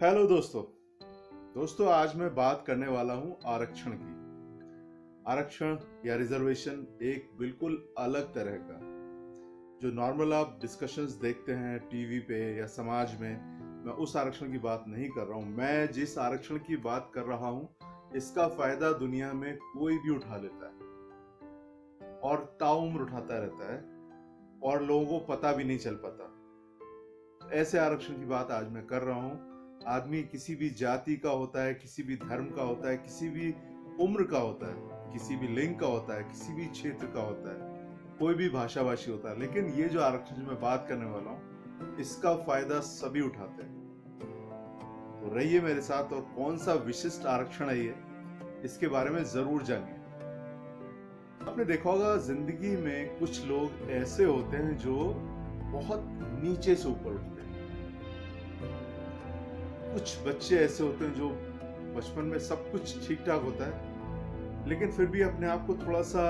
Hello दोस्तों आज मैं बात करने वाला हूं आरक्षण की। आरक्षण या रिजर्वेशन एक बिल्कुल अलग तरह का, जो नॉर्मल आप डिस्कशंस देखते हैं टीवी पे या समाज में, मैं उस आरक्षण की बात नहीं कर रहा हूं। मैं जिस आरक्षण की बात कर रहा हूं इसका फायदा दुनिया में कोई भी उठा लेता है और ताउम्र उठाता रहता है और लोगों को पता भी नहीं चल पाता। ऐसे आरक्षण की बात आज मैं कर रहा हूं। आदमी किसी भी जाति का होता है, किसी भी धर्म का होता है, किसी भी उम्र का होता है, किसी भी लिंग का होता है, किसी भी क्षेत्र का होता है, कोई भी भाषाभाषी होता है, लेकिन ये जो आरक्षण मैं बात करने वाला हूं इसका फायदा सभी उठाते हैं। तो रहिए मेरे साथ, और कौन सा विशिष्ट आरक्षण है ये, इसके बारे में जरूर जानिए। आपने देखा होगा जिंदगी में कुछ लोग ऐसे होते हैं जो बहुत नीचे से ऊपर उठते हैं। कुछ बच्चे ऐसे होते हैं जो बचपन में सब कुछ ठीक ठाक होता है, लेकिन फिर भी अपने आप को थोड़ा सा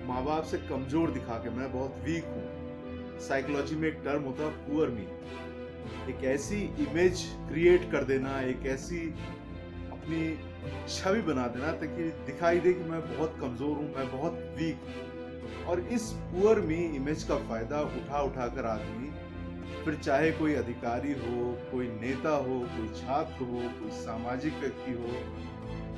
माँ बाप से कमजोर दिखा के, मैं बहुत वीक हूँ, साइकोलॉजी में एक टर्म होता है पुअर मी, एक ऐसी इमेज क्रिएट कर देना, एक ऐसी अपनी छवि बना देना ताकि दिखाई दे कि मैं बहुत कमजोर हूँ, मैं बहुत वीक हूँ। और इस पुअर मी इमेज का फायदा उठा उठा कर आदमी, फिर चाहे कोई अधिकारी हो, कोई नेता हो, कोई छात्र हो, कोई सामाजिक व्यक्ति हो,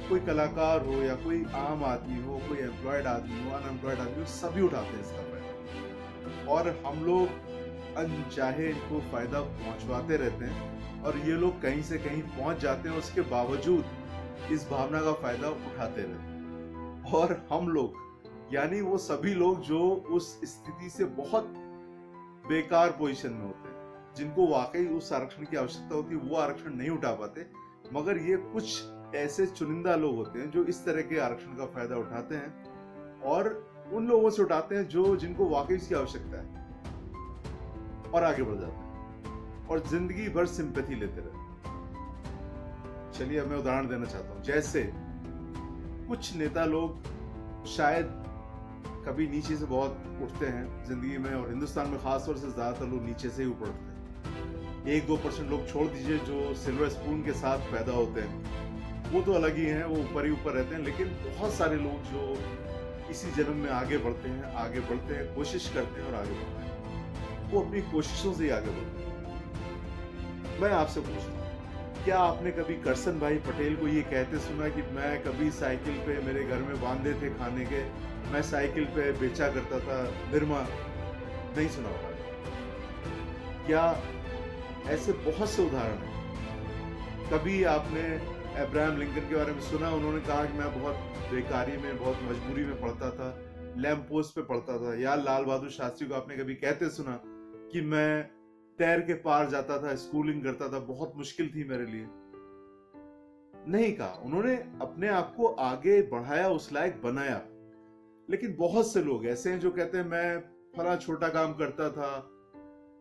कोई कलाकार हो, या कोई आम आदमी हो, कोई एम्प्लॉयड आदमी हो, अनएम्प्लॉयड आदमी हो, सभी उठाते हैं इसका फायदा। और हम लोग अनचाहे इनको फायदा पहुंचवाते रहते हैं और ये लोग कहीं से कहीं पहुंच जाते हैं, उसके बावजूद इस भावना का फायदा उठाते रहते हैं। और हम लोग यानी वो सभी लोग जो उस स्थिति से बहुत बेकार पोजीशन में होते हैं, जिनको वाकई उस आरक्षण की आवश्यकता होती है, वो आरक्षण नहीं उठा पाते। मगर ये कुछ ऐसे चुनिंदा लोग होते हैं जो इस तरह के आरक्षण का फायदा उठाते हैं और उन लोगों से उठाते हैं जो जिनको वाकई इसकी आवश्यकता है, और आगे बढ़ जाते हैं और जिंदगी भर सिंपैथी लेते रहते हैं। चलिए अब मैं उदाहरण देना चाहता हूं। जैसे कुछ नेता लोग शायद कभी नीचे से बहुत उठते हैं जिंदगी में, और हिंदुस्तान में खासतौर से ज्यादातर लोग नीचे से ही ऊपर उठते हैं। 1-2% लोग छोड़ दीजिए जो सिल्वर स्पून के साथ पैदा होते हैं, वो तो अलग ही हैं, वो ऊपर ही ऊपर रहते हैं। लेकिन बहुत सारे लोग जो इसी जन्म में आगे बढ़ते हैं, कोशिश करते हैं और आगे बढ़ते हैं, वो अपनी कोशिशों से ही आगे बढ़ते हैं। मैं आपसे पूछता हूँ, क्या आपने कभी करसन भाई पटेल को ये कहते सुना कि मैं कभी साइकिल पे, मेरे घर में वांदे थे खाने के, मैं साइकिल पे बेचा करता था निरमा? नहीं सुना होगा। क्या ऐसे बहुत से उदाहरण हैं। कभी आपने अब्राहम लिंकन के बारे में सुना? उन्होंने कहा कि मैं बहुत बेकारी में, बहुत मजबूरी में पढ़ता था, लैंप पोस्ट पे पढ़ता था। या लाल बहादुर शास्त्री को आपने कभी कहते सुना कि मैं तैर के पार जाता था, स्कूलिंग करता था, बहुत मुश्किल थी मेरे लिए? नहीं कहा। उन्होंने अपने आप को आगे बढ़ाया, उस लायक बनाया। लेकिन बहुत से लोग ऐसे हैं जो कहते हैं मैं फला छोटा काम करता था,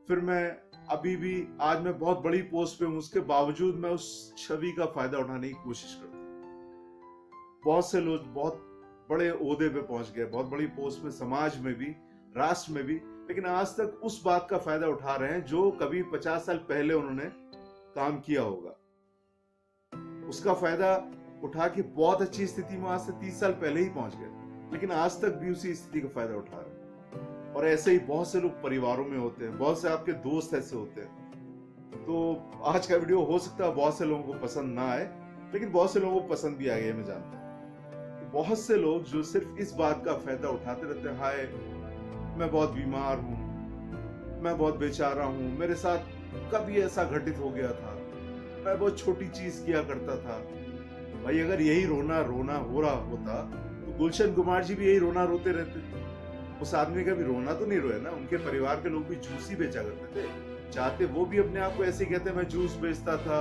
फिर मैं अभी भी, आज मैं बहुत बड़ी पोस्ट पे हूं, उसके बावजूद मैं उस छवि का फायदा उठाने की कोशिश करता हूं। बहुत से लोग बहुत बड़े ओहदे पे पहुंच गए, बहुत बड़ी पोस्ट में, समाज में भी, राष्ट्र में भी, लेकिन आज तक उस बात का फायदा उठा रहे हैं जो कभी 50 साल पहले उन्होंने काम किया होगा। उसका फायदा उठा के बहुत अच्छी स्थिति में आज से 30 साल पहले ही पहुंच गए, लेकिन आज तक भी उसी स्थिति का फायदा उठा रहे हैं। और ऐसे ही बहुत से लोग परिवारों में होते हैं, बहुत से आपके दोस्त ऐसे होते हैं। तो आज का वीडियो हो सकता है बहुत से लोगों को पसंद ना आए, लेकिन बहुत से लोगों को पसंद भी आ गया, मैं जानता हूँ। बहुत से लोग जो सिर्फ इस बात का फायदा उठाते रहते हैं, हाय मैं बहुत बीमार हूं, मैं बहुत बेचारा हूं, मेरे साथ कभी ऐसा घटित हो गया था, मैं बहुत छोटी चीज किया करता था। भाई अगर यही रोना हो रहा होता तो गुलशन कुमार जी भी यही रोना रोते रहते। उस आदमी का भी रोना तो नहीं रोया ना, उनके परिवार के लोग भी जूस ही बेचा करते थे। चाहते वो भी अपने आप को ऐसे ही कहते, मैं जूस बेचता था,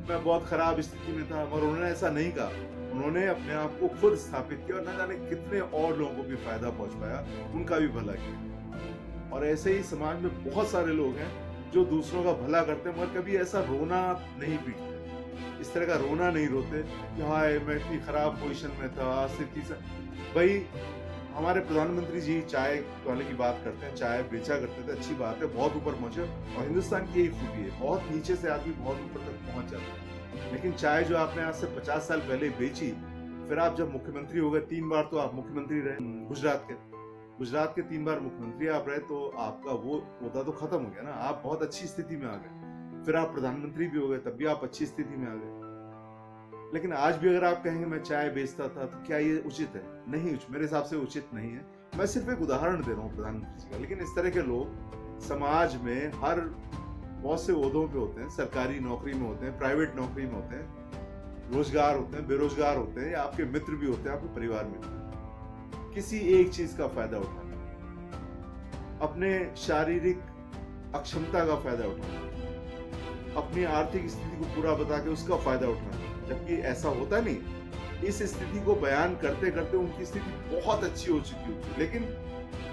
मैं बहुत खराब स्थिति में था, मगर उन्होंने ऐसा नहीं कहा। उन्होंने अपने आप को खुद स्थापित किया और न जाने कितने और लोगों को भी फायदा पहुंच पाया, उनका भी भला किया। और ऐसे ही समाज में बहुत सारे लोग हैं जो दूसरों का भला करते हैं, मगर कभी ऐसा रोना नहीं पीटते, इस तरह का रोना नहीं रोते कि हाय मैं इतनी खराब पोजीशन में था, आज से भाई हमारे प्रधानमंत्री जी चाय वाले की बात करते हैं, चाय बेचा करते थे, अच्छी बात है, बहुत ऊपर पहुंचे और हिंदुस्तान की यही खूबी है, बहुत नीचे से आदमी बहुत ऊपर तक पहुंच जाता है। लेकिन चाय जो आपने आज से 50 साल पहले बेची, फिर आप जब मुख्यमंत्री हो गए, 3 बार तो आप मुख्यमंत्री रहे गुजरात के 3 बार मुख्यमंत्री आप रहे, तो आपका वो ओहदा तो खत्म हो गया ना, आप बहुत अच्छी स्थिति में आ गए। फिर आप प्रधानमंत्री भी हो गए, तब भी आप अच्छी स्थिति में आ गए। लेकिन आज भी अगर आप कहेंगे मैं चाय बेचता था, तो क्या ये उचित है? नहीं, मेरे हिसाब से उचित नहीं है। मैं सिर्फ एक उदाहरण दे रहा हूँ प्रधानमंत्री जी का। लेकिन इस तरह के लोग समाज में हर बहुत से ओहदों पे होते हैं, सरकारी नौकरी में होते हैं, प्राइवेट नौकरी में होते हैं, रोजगार होते हैं, बेरोजगार होते हैं, या आपके मित्र भी होते हैं, आपके परिवार में किसी एक चीज का फायदा उठाना, अपने शारीरिक अक्षमता का फायदा उठाना, अपनी आर्थिक स्थिति को पूरा बता के उसका फायदा उठाना, जबकि ऐसा होता नहीं। इस स्थिति को बयान करते करते उनकी स्थिति बहुत अच्छी हो चुकी होती है, लेकिन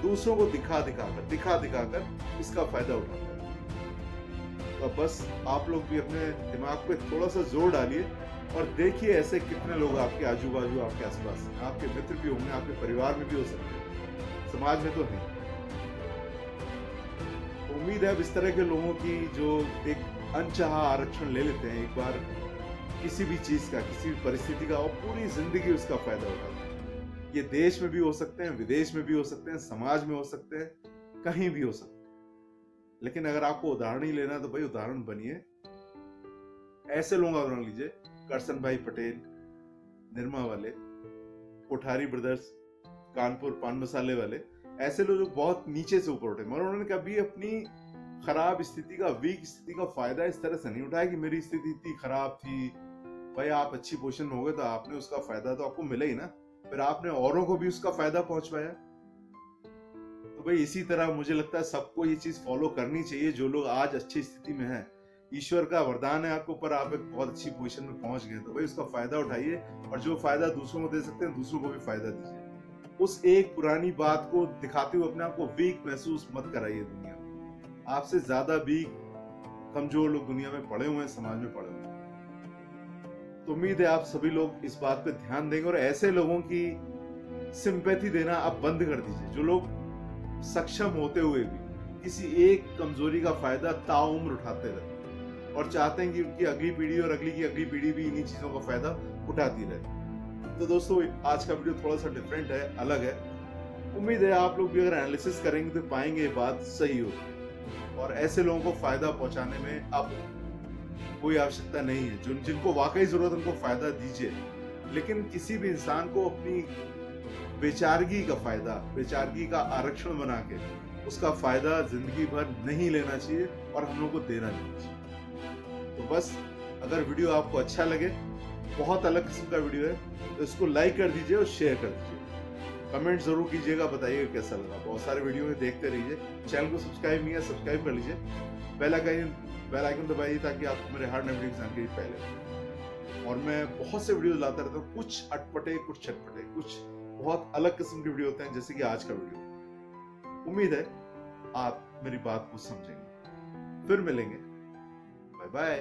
दूसरों को दिखा दिखाकर इसका फायदा उठाते हैं। तो बस आप लोग भी अपने दिमाग पे थोड़ा सा जोर डालिए और देखिए ऐसे कितने लोग आपके आजू बाजू, आपके आसपास हैं। आपके मित्र भी होंगे, आपके परिवार में भी हो सकते हैं, समाज में तो नहीं। उम्मीद है अब इस तरह के लोगों की जो एक अनचाहा आरक्षण ले लेते हैं एक बार किसी भी चीज का, किसी भी परिस्थिति का, और पूरी जिंदगी उसका फायदा उठाते हैं। ये देश में भी हो सकते हैं, विदेश में भी हो सकते हैं, समाज में हो सकते हैं, कहीं भी हो सकते हैं। लेकिन अगर आपको उदाहरण ही लेना है तो भाई उदाहरण बनिए, ऐसे लोगों का उदाहरण लीजिए, करसन भाई पटेल, निरमा वाले, कोठारी ब्रदर्स, कानपुर पान मसाले वाले, ऐसे लोग जो बहुत नीचे से ऊपर उठे, मगर उन्होंने कभी अपनी खराब स्थिति का, वीक स्थिति का फायदा इस तरह से नहीं उठाया कि मेरी स्थिति इतनी खराब थी। भाई आप अच्छी पोजीशन में हो गए तो आपने उसका फायदा तो आपको मिला ही ना, फिर आपने औरों को भी उसका फायदा पहुंचवाया। तो भाई इसी तरह मुझे लगता है सबको ये चीज फॉलो करनी चाहिए। जो लोग आज अच्छी स्थिति में हैं, ईश्वर का वरदान है आपके ऊपर, आप एक बहुत अच्छी पोजीशन में पहुंच गए, तो भाई उसका फायदा उठाइए, और जो फायदा दूसरों को दे सकते हैं दूसरों को भी फायदा दीजिए। उस एक पुरानी बात को दिखाते हुए अपने आप को वीक महसूस मत कराइए। दुनिया में आपसे ज्यादा वीक, कमजोर लोग दुनिया में पड़े हुए हैं, समाज में पड़े हुए हैं। तो उम्मीद है आप सभी लोग इस बात पे ध्यान देंगे और ऐसे लोगों की सिंपैथी देना आप बंद कर दीजिए, जो लोग सक्षम होते हुए भी किसी एक कमजोरी का फायदा ताउम्र उठाते रहते और चाहते हैं कि उनकी अगली पीढ़ी और अगली की अगली पीढ़ी भी इन्हीं चीजों का फायदा उठाती रहे। तो दोस्तों आज का वीडियो थोड़ा सा डिफरेंट है, अलग है। उम्मीद है आप लोग भी अगर एनालिसिस करेंगे तो पाएंगे ये बात सही होती है, और ऐसे लोगों को फायदा पहुंचाने में अब कोई आवश्यकता नहीं है। जिनको वाकई जरूरत है उनको फायदा दीजिए, लेकिन किसी भी इंसान को अपनी बेचारगी का फायदा, बेचारगी का आरक्षण बना के उसका फायदा जिंदगी भर नहीं लेना चाहिए और हम लोग को देना नहीं चाहिए। तो बस अगर वीडियो आपको अच्छा लगे, बहुत अलग किस्म का वीडियो है, तो इसको लाइक कर दीजिए और शेयर कर दीजिए। कमेंट जरूर कीजिएगा, बताइएगा कैसा लगा। बहुत सारे वीडियो देखते रहिए, चैनल को सब्सक्राइब नहीं है सब्सक्राइब कर लीजिए, बेल आइकन दबाइए ताकि आपको मेरे हर नए वीडियो की जानकारी पहले। और मैं बहुत से वीडियो लाता रहता हूँ, कुछ अटपटे, कुछ चटपटे, कुछ बहुत अलग किस्म के वीडियो होते हैं, जैसे कि आज का वीडियो। उम्मीद है आप मेरी बात को समझेंगे। फिर मिलेंगे, बाय बाय।